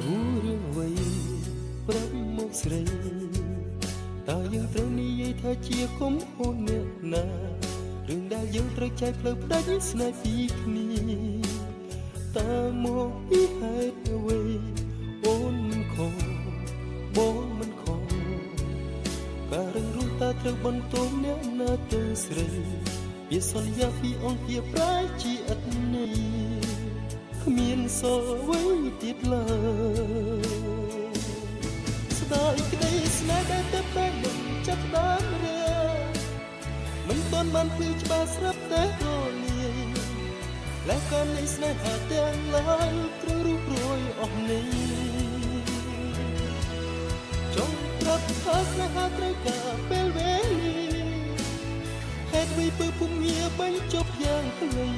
รู้เรื่องไว้ปรับมกស្រីតើយើងត្រូវនិយាយថាជាកុំអូនអ្នកណារឿងដែលយើងត្រូវចែកផ្លូវផ្ដាច់ស្នេហ៍ពីគ្នាតើមកពីហេតុអ្វីអូនមិនខុសបងមិនខុសការរឹងរូសតើត្រូវបន្ទោសអ្នកណាទៅស្រីវាសន្យាពីអង្គភាពប្រែជាឥតន័យគ្មានសល់អ្វីទៀតឡើយស្ដាយក្តីស្នេហ៍ដែលទៅតែមិនចាប់ដើមរាមិនទាន់បានភ្លឺច្បាស់ស្រាប់តែរលាយและการในស្នេហាទាំងឡាយត្រូវរូបរយអស់នេះចង់ប្រាប់ថាស្នេហាត្រូវការពេលវេលាហេតុអ្វីពើពុំងារបញ្ចប់យ៉ាងខ្លី